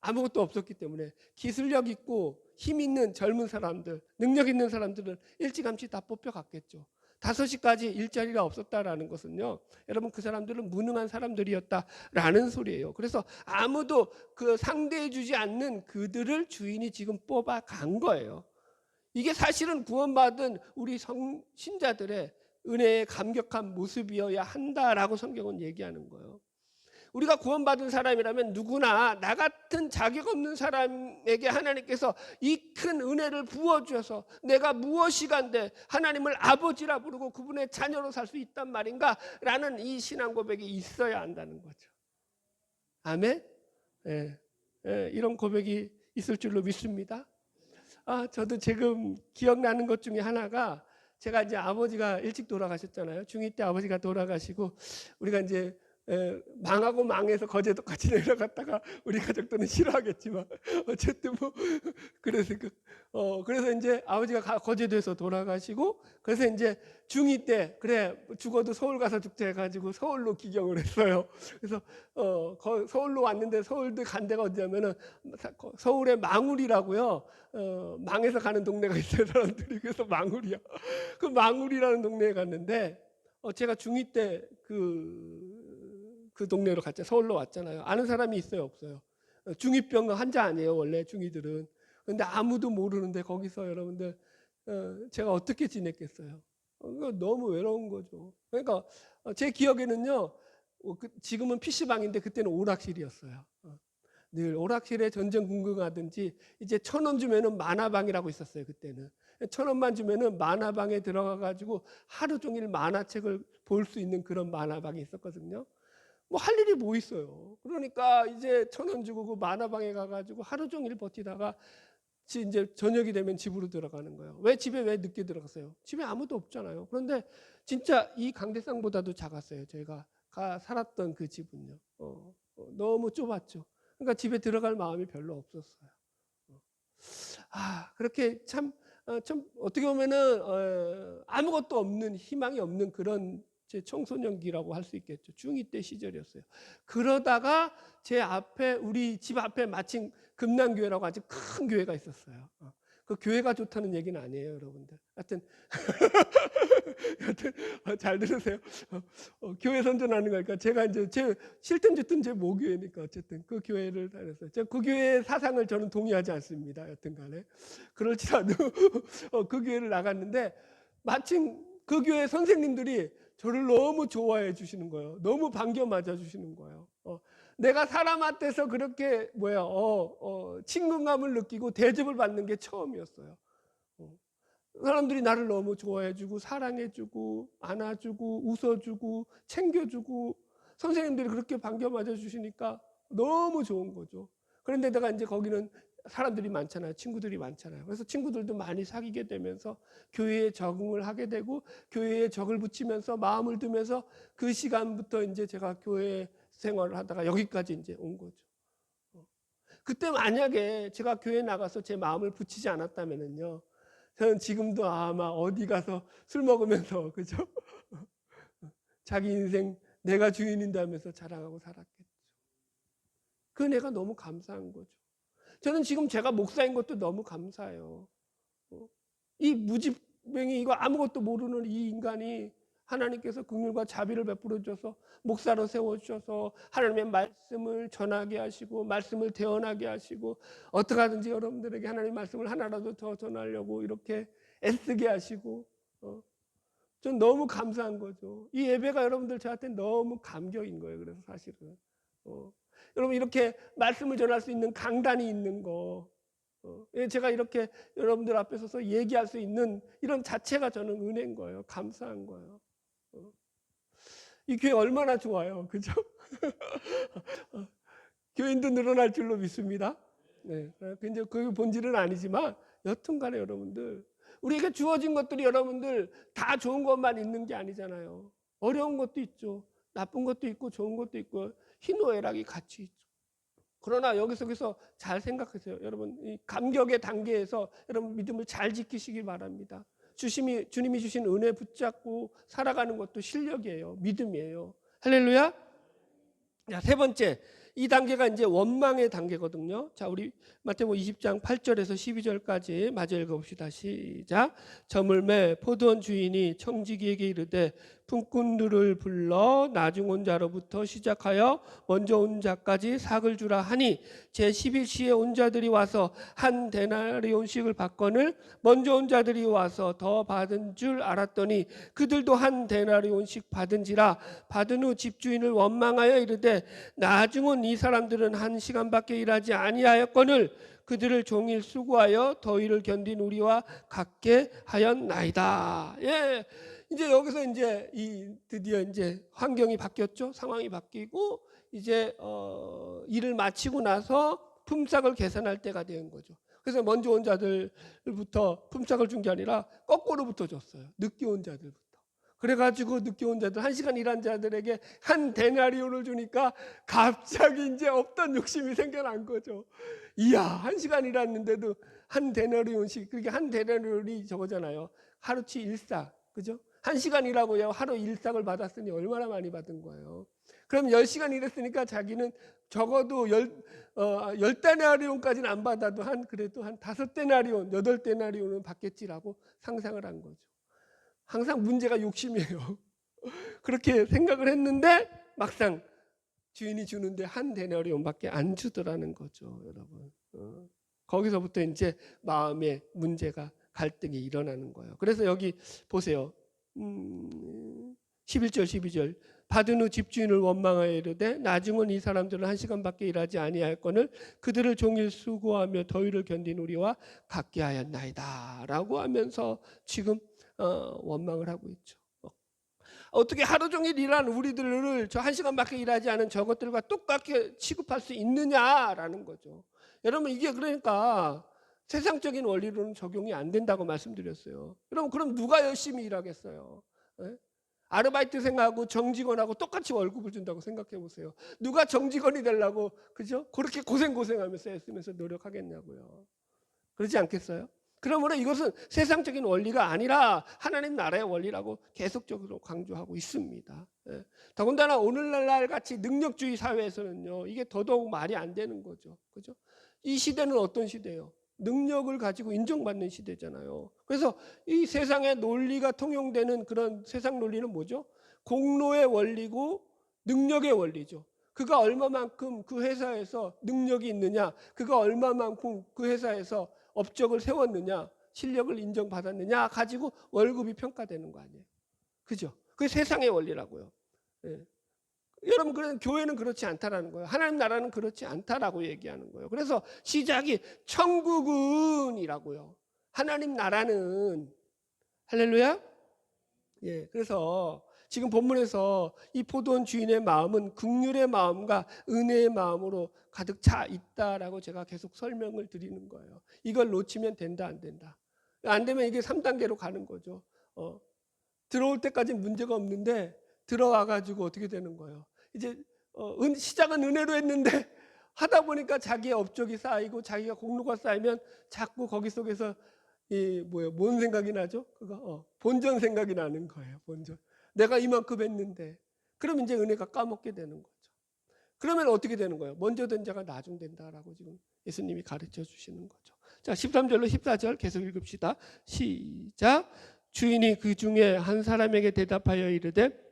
아무것도 없었기 때문에. 기술력 있고 힘 있는 젊은 사람들, 능력 있는 사람들은 일찌감치 다 뽑혀갔겠죠. 5시까지 일자리가 없었다라는 것은요, 여러분 그 사람들은 무능한 사람들이었다라는 소리예요. 그래서 아무도 그 상대해주지 않는 그들을 주인이 지금 뽑아간 거예요. 이게 사실은 구원받은 우리 신자들의 은혜의 감격한 모습이어야 한다라고 성경은 얘기하는 거예요. 우리가 구원받은 사람이라면 누구나 나 같은 자격 없는 사람에게 하나님께서 이 큰 은혜를 부어주셔서 내가 무엇이간데 하나님을 아버지라 부르고 그분의 자녀로 살 수 있단 말인가 라는 이 신앙 고백이 있어야 한다는 거죠. 아멘. 이런 고백이 있을 줄로 믿습니다. 저도 지금 기억나는 것 중에 하나가, 제가 이제 아버지가 일찍 돌아가셨잖아요. 중2 때 아버지가 돌아가시고 우리가 이제 망하고 망해서 거제도 같이 내려갔다가 우리 가족들은 싫어하겠지만 어쨌든 뭐 그래서 이제 아버지가 거제도에서 돌아가시고, 그래서 이제 중2 때 그래 죽어도 서울 가서 죽자 해가지고 서울로 기경을 했어요. 그래서 서울로 왔는데 서울도 간 데가 어디냐면은 서울의 망울이라고요. 망해서 가는 동네가 있어요, 사람들이. 그래서 망울이야. 그 망울이라는 동네에 갔는데 제가 중2 때 그 동네로 갔죠. 서울로 왔잖아요. 아는 사람이 있어요, 없어요? 중2병 환자 아니에요, 원래 중2들은. 근데 아무도 모르는데 거기서 여러분들 제가 어떻게 지냈겠어요? 너무 외로운 거죠. 그러니까 제 기억에는요, 지금은 PC방인데 그때는 오락실이었어요. 늘 오락실에 전전긍긍하든지 이제 1,000원 주면은 만화방이라고 있었어요. 그때는 1,000원만 주면은 만화방에 들어가 가지고 하루 종일 만화책을 볼 수 있는 그런 만화방이 있었거든요. 뭐 할 일이 뭐 있어요. 그러니까 이제 1,000원 주고 그 만화방에 가가지고 하루 종일 버티다가 이제 저녁이 되면 집으로 들어가는 거예요. 왜 늦게 들어갔어요? 집에 아무도 없잖아요. 그런데 진짜 이 강대상보다도 작았어요. 저희가 살았던 그 집은요. 너무 좁았죠. 그러니까 집에 들어갈 마음이 별로 없었어요. 그렇게 참 어떻게 보면은 아무것도 없는, 희망이 없는 그런 제 청소년기라고 할 수 있겠죠. 중2 때 시절이었어요. 그러다가 제 앞에, 우리 집 앞에 마침 금남교회라고 아주 큰 교회가 있었어요. 그 교회가 좋다는 얘기는 아니에요, 여러분들. 하여튼 잘 들으세요. 교회 선전하는 거니까 제가 이제 제 싫든 좋든 제 모교회니까 어쨌든 그 교회를 다녔어요. 그 교회의 사상을 저는 동의하지 않습니다. 여튼간에 그렇지라도 그 교회를 나갔는데 마침 그 교회 선생님들이 저를 너무 좋아해 주시는 거예요. 너무 반겨 맞아 주시는 거예요. 내가 사람 앞에서 그렇게 친근감을 느끼고 대접을 받는 게 처음이었어요. 사람들이 나를 너무 좋아해주고 사랑해주고 안아주고 웃어주고 챙겨주고 선생님들이 그렇게 반겨 맞아주시니까 너무 좋은 거죠. 그런데 내가 이제 거기는 사람들이 많잖아요. 친구들이 많잖아요. 그래서 친구들도 많이 사귀게 되면서 교회에 적응을 하게 되고 교회에 적을 붙이면서 마음을 두면서 그 시간부터 이제 제가 교회 생활을 하다가 여기까지 이제 온 거죠. 그때 만약에 제가 교회 나가서 제 마음을 붙이지 않았다면요, 저는 지금도 아마 어디 가서 술 먹으면서 그죠? 자기 인생 내가 주인인다면서 자랑하고 살았겠죠. 그 내가 너무 감사한 거죠. 저는 지금 제가 목사인 것도 너무 감사해요. 이 무지뱅이 이거 아무것도 모르는 이 인간이 하나님께서 긍휼과 자비를 베풀어 주셔서 목사로 세워주셔서 하나님의 말씀을 전하게 하시고 말씀을 대언하게 하시고 어떻게 하든지 여러분들에게 하나님의 말씀을 하나라도 더 전하려고 이렇게 애쓰게 하시고 전 너무 감사한 거죠. 이 예배가 여러분들 저한테 너무 감격인 거예요. 그래서 사실은 여러분 이렇게 말씀을 전할 수 있는 강단이 있는 거 제가 이렇게 여러분들 앞에 서서 얘기할 수 있는 이런 자체가 저는 은혜인 거예요. 감사한 거예요. 이 교회 얼마나 좋아요. 그죠? 교인도 늘어날 줄로 믿습니다. 네. 근데 그 본질은 아니지만 여튼간에 여러분들 우리에게 주어진 것들이 여러분들 다 좋은 것만 있는 게 아니잖아요. 어려운 것도 있죠. 나쁜 것도 있고 좋은 것도 있고 희노애락이 같이 있죠. 그러나 여기서 잘 생각하세요. 여러분 이 감격의 단계에서 여러분 믿음을 잘 지키시길 바랍니다. 주님이 주신 은혜 붙잡고 살아가는 것도 실력이에요. 믿음이에요. 할렐루야. 자, 세 번째, 이 단계가 이제 원망의 단계거든요. 자, 우리 마태복음 20장 8절에서 12절까지 마저 읽어봅시다. 시작. 저물매 포도원 주인이 청지기에게 이르되 품꾼들을 불러 나중 온 자로부터 시작하여 먼저 온 자까지 삭을 주라 하니 제 11시에 온 자들이 와서 한 데나리온씩을 받거늘 먼저 온 자들이 와서 더 받은 줄 알았더니 그들도 한 데나리온씩 받은지라. 받은 후 집주인을 원망하여 이르되 나중 온 이 사람들은 1시간밖에 일하지 아니하였거늘 그들을 종일 수고하여 더위를 견딘 우리와 같게 하였나이다. 예. 이제 여기서 이제 드디어 이제 환경이 바뀌었죠. 상황이 바뀌고 이제 일을 마치고 나서 품삯을 계산할 때가 된 거죠. 그래서 먼저 온 자들부터 품삯을 준 게 아니라 거꾸로부터 줬어요. 늦게 온 자들부터. 그래가지고 늦게 온 자들 1시간 일한 자들에게 한 데나리온을 주니까 갑자기 이제 없던 욕심이 생겨난 거죠. 이야, 1시간 일했는데도 한 데나리온씩, 그게 한 데나리온이 저거잖아요. 하루치 1사, 그죠? 1시간 일하고 하루 1삭을 받았으니 얼마나 많이 받은 거예요. 그럼 10시간 일했으니까 자기는 적어도 10데나리온까지는 안 받아도 그래도 한 5데나리온, 8데나리온은 받겠지라고 상상을 한 거죠. 항상 문제가 욕심이에요. 그렇게 생각을 했는데 막상 주인이 주는데 한 데나리온밖에 안 주더라는 거죠, 여러분. 거기서부터 이제 마음의 문제가 갈등이 일어나는 거예요. 그래서 여기 보세요. 11절 12절 받은 후 집주인을 원망하여 이르되 나중은 이 사람들은 1시간밖에 일하지 아니하였거늘 그들을 종일 수고하며 더위를 견딘 우리와 같게 하였나이다 라고 하면서 지금 원망을 하고 있죠. 어떻게 하루 종일 일한 우리들을 저 1시간밖에 일하지 않은 저것들과 똑같게 취급할 수 있느냐라는 거죠. 여러분, 이게 그러니까 세상적인 원리로는 적용이 안 된다고 말씀드렸어요. 여러분, 그럼 누가 열심히 일하겠어요? 네? 아르바이트생하고 정직원하고 똑같이 월급을 준다고 생각해 보세요. 누가 정직원이 되려고, 그죠? 그렇게 고생하면서 애쓰면서 노력하겠냐고요. 그러지 않겠어요? 그러므로 이것은 세상적인 원리가 아니라 하나님 나라의 원리라고 계속적으로 강조하고 있습니다. 예. 더군다나 오늘날 같이 능력주의 사회에서는요, 이게 더더욱 말이 안 되는 거죠. 그죠? 이 시대는 어떤 시대예요? 능력을 가지고 인정받는 시대잖아요. 그래서 이 세상의 논리가 통용되는 그런 세상 논리는 뭐죠? 공로의 원리고 능력의 원리죠. 그가 얼마만큼 그 회사에서 능력이 있느냐, 그가 얼마만큼 그 회사에서 업적을 세웠느냐, 실력을 인정받았느냐 가지고 월급이 평가되는 거 아니에요. 그죠? 그게 세상의 원리라고요. 예. 여러분, 그런 교회는 그렇지 않다라는 거예요. 하나님 나라는 그렇지 않다라고 얘기하는 거예요. 그래서 시작이 천국은이라고요. 하나님 나라는, 할렐루야. 예, 그래서 지금 본문에서 이 포도원 주인의 마음은 긍휼의 마음과 은혜의 마음으로 가득 차 있다라고 제가 계속 설명을 드리는 거예요. 이걸 놓치면 된다, 안 된다. 안 되면 이게 3단계로 가는 거죠. 들어올 때까지 문제가 없는데 들어와 가지고 어떻게 되는 거예요? 이제 시작은 은혜로 했는데 하다 보니까 자기의 업적이 쌓이고 자기가 공로가 쌓이면 자꾸 거기 속에서 뭔 생각이 나죠? 그거 본전 생각이 나는 거예요. 본전. 내가 이만큼 했는데. 그럼 이제 은혜가 까먹게 되는 거죠. 그러면 어떻게 되는 거예요? 먼저 된 자가 나중 된다라고 지금 예수님이 가르쳐 주시는 거죠. 자, 13절로 14절 계속 읽읍시다. 시작. 주인이 그 중에 한 사람에게 대답하여 이르되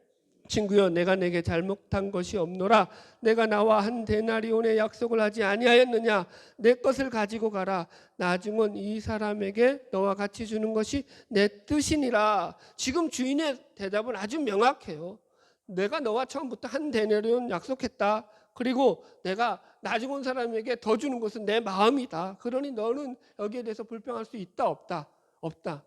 친구여, 내가 내게 잘못한 것이 없노라. 내가 나와 한 데나리온의 약속을 하지 아니하였느냐? 내 것을 가지고 가라. 나중은 이 사람에게 너와 같이 주는 것이 내 뜻이니라. 지금 주인의 대답은 아주 명확해요. 내가 너와 처음부터 한 데나리온 약속했다. 그리고 내가 나중 온 사람에게 더 주는 것은 내 마음이다. 그러니 너는 여기에 대해서 불평할 수 있다, 없다? 없다.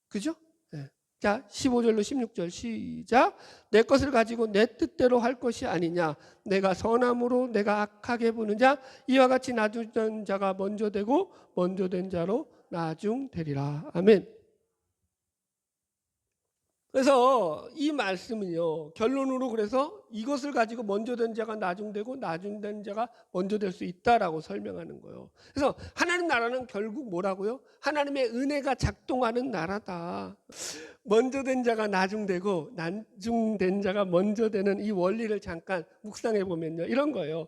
그죠? 네. 자, 15절로 16절 시작. 내 것을 가지고 내 뜻대로 할 것이 아니냐? 내가 선함으로 내가 악하게 보느냐? 이와 같이 나중 된 자가 먼저 되고 먼저 된 자로 나중 되리라. 아멘. 그래서 이 말씀은요, 결론으로 그래서 이것을 가지고 먼저 된 자가 나중 되고 나중 된 자가 먼저 될 수 있다라고 설명하는 거예요. 그래서 하나님 나라는 결국 뭐라고요? 하나님의 은혜가 작동하는 나라다. 먼저 된 자가 나중 되고 나중 된 자가 먼저 되는 이 원리를 잠깐 묵상해 보면요, 이런 거예요.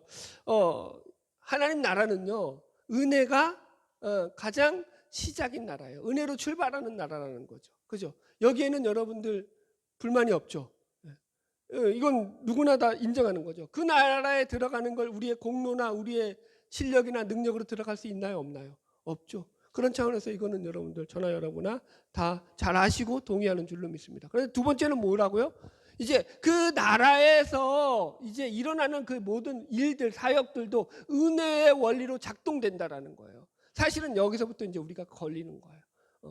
하나님 나라는요, 은혜가 가장 시작인 나라예요. 은혜로 출발하는 나라라는 거죠. 그죠? 여기에는 여러분들 불만이 없죠. 이건 누구나 다 인정하는 거죠. 그 나라에 들어가는 걸 우리의 공로나 우리의 실력이나 능력으로 들어갈 수 있나요, 없나요? 없죠. 그런 차원에서 이거는 여러분들, 저나 여러분아 다 잘 아시고 동의하는 줄로 믿습니다. 그런데 두 번째는 뭐라고요? 이제 그 나라에서 이제 일어나는 그 모든 일들, 사역들도 은혜의 원리로 작동된다라는 거예요. 사실은 여기서부터 이제 우리가 걸리는 거예요.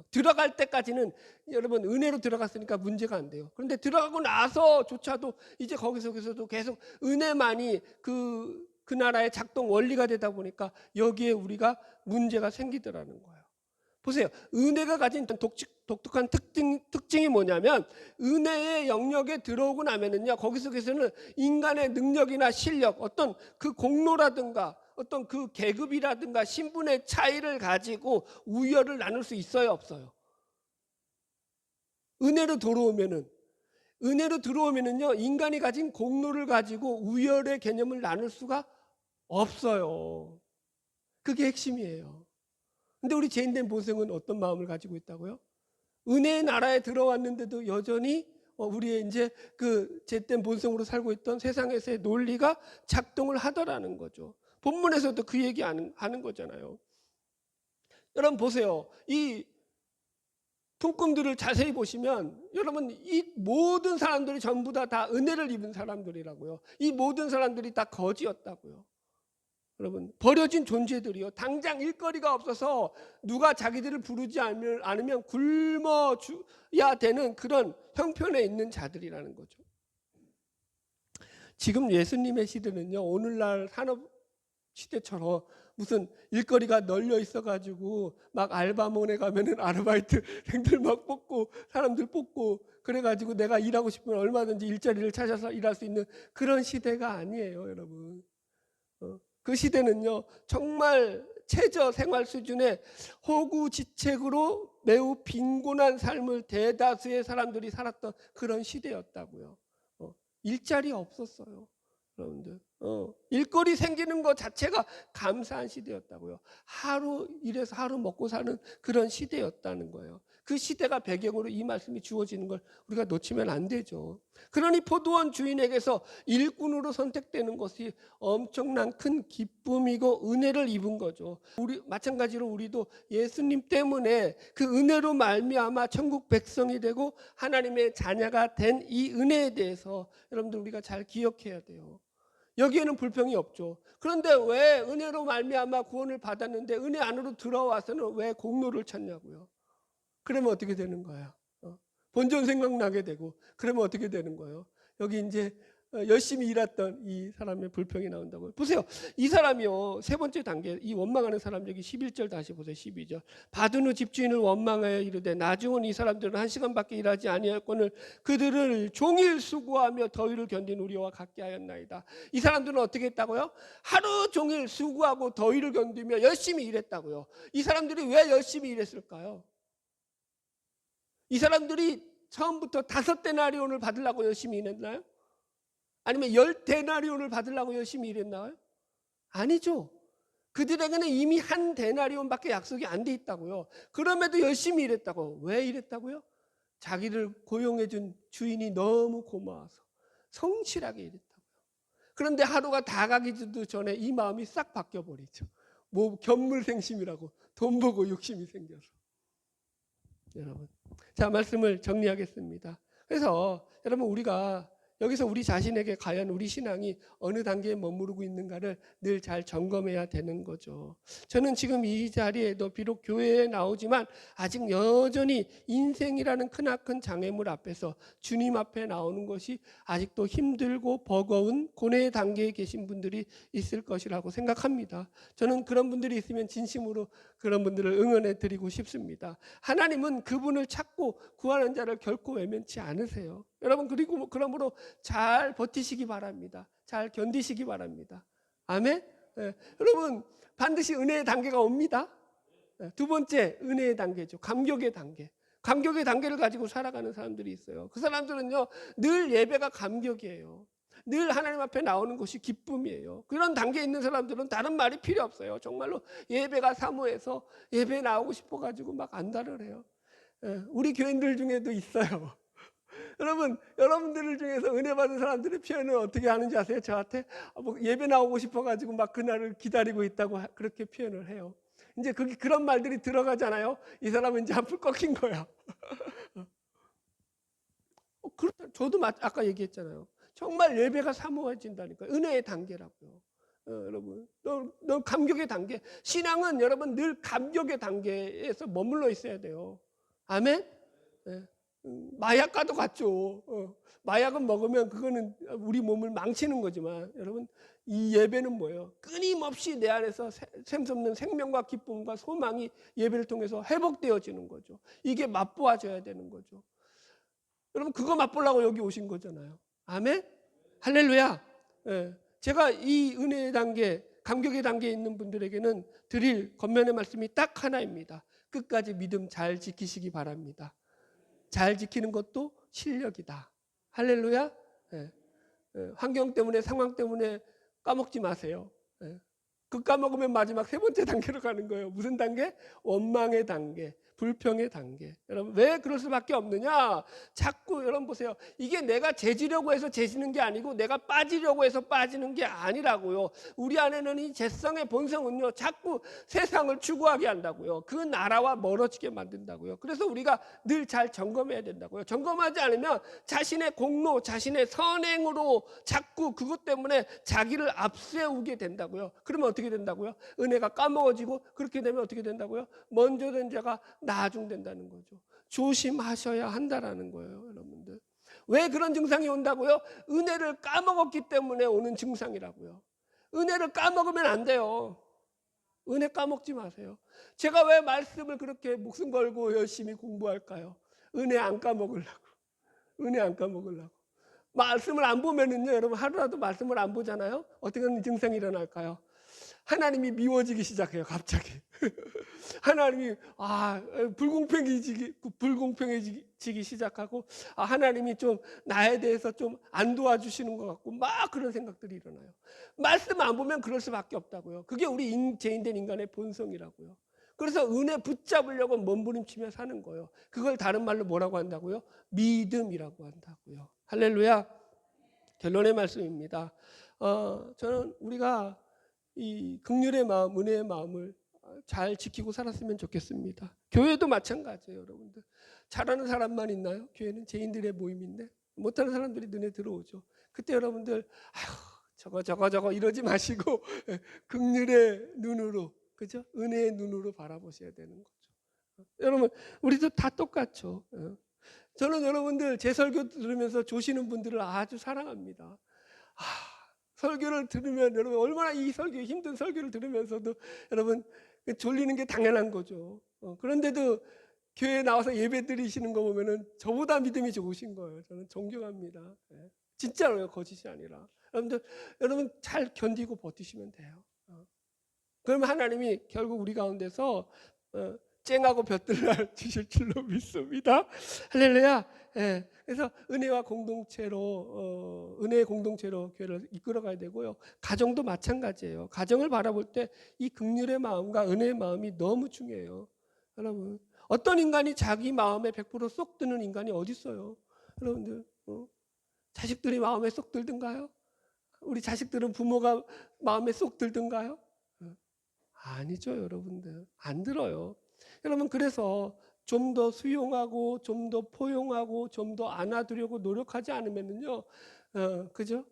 들어갈 때까지는 여러분 은혜로 들어갔으니까 문제가 안 돼요. 그런데 들어가고 나서조차도 이제 거기서도 계속 은혜만이 그 나라의 작동 원리가 되다 보니까 여기에 우리가 문제가 생기더라는 거예요. 보세요. 은혜가 가진 독특한 특징이 뭐냐면 은혜의 영역에 들어오고 나면은요, 거기 속에서는 인간의 능력이나 실력, 어떤 그 공로라든가 어떤 그 계급이라든가 신분의 차이를 가지고 우열을 나눌 수 있어요, 없어요? 은혜로 들어오면은요, 인간이 가진 공로를 가지고 우열의 개념을 나눌 수가 없어요. 그게 핵심이에요. 근데 우리 죄인된 본성은 어떤 마음을 가지고 있다고요? 은혜의 나라에 들어왔는데도 여전히 우리의 이제 그 죄된 본성으로 살고 있던 세상에서의 논리가 작동을 하더라는 거죠. 본문에서도 그 얘기 하는 거잖아요. 여러분 보세요. 이 통금들을 자세히 보시면 여러분 이 모든 사람들이 전부 다 은혜를 입은 사람들이라고요. 이 모든 사람들이 다 거지였다고요. 여러분 버려진 존재들이요. 당장 일거리가 없어서 누가 자기들을 부르지 않으면 굶어 죽어야 되는 그런 형편에 있는 자들이라는 거죠. 지금 예수님의 시대는요. 오늘날 산업 시대처럼 무슨 일거리가 널려 있어가지고 막 알바몬에 가면은 아르바이트생들 막 뽑고 사람들 뽑고 그래가지고 내가 일하고 싶으면 얼마든지 일자리를 찾아서 일할 수 있는 그런 시대가 아니에요, 여러분. 그 시대는요 정말 최저 생활 수준의 호구지책으로 매우 빈곤한 삶을 대다수의 사람들이 살았던 그런 시대였다고요. 일자리 없었어요, 여러분들. 일거리 생기는 것 자체가 감사한 시대였다고요. 하루 일해서 하루 먹고 사는 그런 시대였다는 거예요. 그 시대가 배경으로 이 말씀이 주어지는 걸 우리가 놓치면 안 되죠. 그러니 포도원 주인에게서 일꾼으로 선택되는 것이 엄청난 큰 기쁨이고 은혜를 입은 거죠. 마찬가지로 우리도 예수님 때문에 그 은혜로 말미암아 천국 백성이 되고 하나님의 자녀가 된 이 은혜에 대해서 여러분들 우리가 잘 기억해야 돼요. 여기에는 불평이 없죠. 그런데 왜 은혜로 말미암아 구원을 받았는데 은혜 안으로 들어와서는 왜 공로를 찾냐고요. 그러면 어떻게 되는 거야? 본전 생각나게 되고 그러면 어떻게 되는 거예요? 여기 이제 열심히 일했던 이 사람의 불평이 나온다고요. 보세요. 이 사람이요. 세 번째 단계 이 원망하는 사람 여기 11절 다시 보세요. 12절. 받은 후 집주인을 원망하여 이르되 나중은 이 사람들은 1시간밖에 일하지 아니하였거늘 그들을 종일 수고하며 더위를 견딘 우리와 같게 하였나이다. 이 사람들은 어떻게 했다고요? 하루 종일 수고하고 더위를 견디며 열심히 일했다고요. 이 사람들이 왜 열심히 일했을까요? 이 사람들이 처음부터 5데나리온을 받으려고 열심히 일했나요? 아니면 10데나리온을 받으려고 열심히 일했나요? 아니죠. 그들에게는 이미 1데나리온밖에 약속이 안 돼 있다고요. 그럼에도 열심히 일했다고. 왜 일했다고요? 자기를 고용해준 주인이 너무 고마워서 성실하게 일했다고요. 그런데 하루가 다 가기도 전에 이 마음이 싹 바뀌어버리죠. 뭐 견물생심이라고 돈 보고 욕심이 생겨서. 여러분, 자 말씀을 정리하겠습니다. 그래서 여러분 우리가 여기서 우리 자신에게 과연 우리 신앙이 어느 단계에 머무르고 있는가를 늘 잘 점검해야 되는 거죠. 저는 지금 이 자리에도 비록 교회에 나오지만 아직 여전히 인생이라는 크나큰 장애물 앞에서 주님 앞에 나오는 것이 아직도 힘들고 버거운 고뇌의 단계에 계신 분들이 있을 것이라고 생각합니다. 저는 그런 분들이 있으면 진심으로 그런 분들을 응원해 드리고 싶습니다. 하나님은 그분을 찾고 구하는 자를 결코 외면치 않으세요. 여러분 그리고 그러므로 잘 버티시기 바랍니다. 잘 견디시기 바랍니다. 아멘. 네. 여러분 반드시 은혜의 단계가 옵니다. 네. 두 번째 은혜의 단계죠. 감격의 단계. 감격의 단계를 가지고 살아가는 사람들이 있어요. 그 사람들은요 늘 예배가 감격이에요. 늘 하나님 앞에 나오는 것이 기쁨이에요. 그런 단계에 있는 사람들은 다른 말이 필요 없어요. 정말로 예배가 사모해서 예배에 나오고 싶어가지고 막 안달을 해요. 네. 우리 교인들 중에도 있어요. 여러분, 여러분들 중에서 은혜 받은 사람들의 표현을 어떻게 하는지 아세요? 저한테 뭐 예배 나오고 싶어가지고 막 그날을 기다리고 있다고 그렇게 표현을 해요. 이제 그런 말들이 들어가잖아요. 이 사람은 이제 한풀 꺾인 거야. 그렇다. 저도 아까 얘기했잖아요. 정말 예배가 사모해진다니까요. 은혜의 단계라고요. 여러분, 너 감격의 단계. 신앙은 여러분 늘 감격의 단계에서 머물러 있어야 돼요. 아멘? 네. 마약과도 같죠. 마약은 먹으면 그거는 우리 몸을 망치는 거지만 여러분 이 예배는 뭐예요? 끊임없이 내 안에서 샘솟는 생명과 기쁨과 소망이 예배를 통해서 회복되어지는 거죠. 이게 맛보아져야 되는 거죠. 여러분 그거 맛보려고 여기 오신 거잖아요. 아멘? 할렐루야. 예. 제가 이 은혜의 단계, 감격의 단계에 있는 분들에게는 드릴 권면의 말씀이 딱 하나입니다. 끝까지 믿음 잘 지키시기 바랍니다. 잘 지키는 것도 실력이다. 할렐루야. 예. 환경 때문에 상황 때문에 까먹지 마세요. 그 까먹으면 마지막 세 번째 단계로 가는 거예요. 무슨 단계? 원망의 단계. 불평의 단계. 여러분 왜 그럴 수밖에 없느냐? 자꾸 여러분 보세요. 이게 내가 재지려고 해서 재지는 게 아니고 내가 빠지려고 해서 빠지는 게 아니라고요. 우리 안에는 이 재성의 본성은요, 자꾸 세상을 추구하게 한다고요. 그 나라와 멀어지게 만든다고요. 그래서 우리가 늘 잘 점검해야 된다고요. 점검하지 않으면 자신의 공로, 자신의 선행으로 자꾸 그것 때문에 자기를 앞세우게 된다고요. 그러면 어떻게 된다고요? 은혜가 까먹어지고, 그렇게 되면 어떻게 된다고요? 먼저 된 자가 나중된다는 거죠. 조심하셔야 한다라는 거예요, 여러분들. 왜 그런 증상이 온다고요? 은혜를 까먹었기 때문에 오는 증상이라고요. 은혜를 까먹으면 안 돼요. 은혜 까먹지 마세요. 제가 왜 말씀을 그렇게 목숨 걸고 열심히 공부할까요? 은혜 안 까먹으려고. 은혜 안 까먹으려고. 말씀을 안 보면은요, 여러분 하루라도 말씀을 안 보잖아요. 어떻게 증상이 일어날까요? 하나님이 미워지기 시작해요, 갑자기. 하나님이 불공평해지기 시작하고, 하나님이 좀 나에 대해서 좀 안 도와주시는 것 같고, 막 그런 생각들이 일어나요. 말씀 안 보면 그럴 수밖에 없다고요. 그게 우리 죄인된 인간의 본성이라고요. 그래서 은혜 붙잡으려고 몸부림치며 사는 거예요. 그걸 다른 말로 뭐라고 한다고요? 믿음이라고 한다고요. 할렐루야. 결론의 말씀입니다. 저는 우리가 이 긍휼의 마음, 은혜의 마음을 잘 지키고 살았으면 좋겠습니다. 교회도 마찬가지예요, 여러분들. 잘하는 사람만 있나요? 교회는 죄인들의 모임인데 못하는 사람들이 눈에 들어오죠. 그때 여러분들 저거 이러지 마시고 긍휼의 눈으로, 그죠? 은혜의 눈으로 바라보셔야 되는 거죠. 여러분 우리도 다 똑같죠. 저는 여러분들 제 설교 들으면서 조시는 분들을 아주 사랑합니다. 설교를 들으면 여러분 얼마나 이 설교, 힘든 설교를 들으면서도 여러분 졸리는 게 당연한 거죠. 그런데도 교회에 나와서 예배 드리시는 거 보면은 저보다 믿음이 좋으신 거예요. 저는 존경합니다. 진짜로요, 거짓이 아니라. 여러분 잘 견디고 버티시면 돼요. 그러면 하나님이 결국 우리 가운데서 쨍하고 볕들날 주실 줄로 믿습니다. 할렐루야. 그래서 은혜의 공동체로 교회를 이끌어가야 되고요. 가정도 마찬가지예요. 가정을 바라볼 때 이 긍휼의 마음과 은혜의 마음이 너무 중요해요. 여러분 어떤 인간이 자기 마음에 100%쏙 드는 인간이 어디 있어요? 여러분들 자식들이 마음에 쏙 들든가요? 우리 자식들은 부모가 마음에 쏙 들든가요? 아니죠, 여러분들. 안 들어요. 여러분 그래서 좀 더 수용하고 좀 더 포용하고 좀 더 안아두려고 노력하지 않으면은요, 그죠?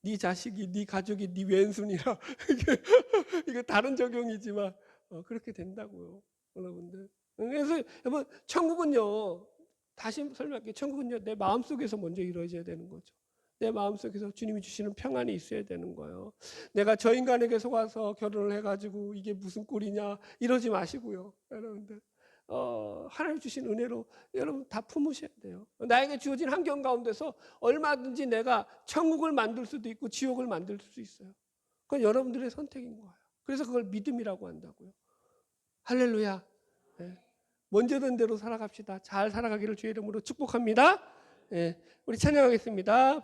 네 자식이, 네 가족이 네 왼손이라 이게 다른 적용이지만 그렇게 된다고요, 여러분들. 그래서 여러분 천국은요, 다시 설명할게요. 천국은요 내 마음속에서 먼저 이루어져야 되는 거죠. 내 마음속에서 주님이 주시는 평안이 있어야 되는 거예요. 내가 저 인간에게 속아서 결혼을 해가지고 이게 무슨 꼴이냐 이러지 마시고요, 여러분들. 하나님 주신 은혜로 여러분 다 품으셔야 돼요. 나에게 주어진 환경 가운데서 얼마든지 내가 천국을 만들 수도 있고 지옥을 만들 수 있어요. 그건 여러분들의 선택인 거예요. 그래서 그걸 믿음이라고 한다고요. 할렐루야. 먼저 된 대로 살아갑시다. 잘 살아가기를 주의 이름으로 축복합니다. 우리 찬양하겠습니다.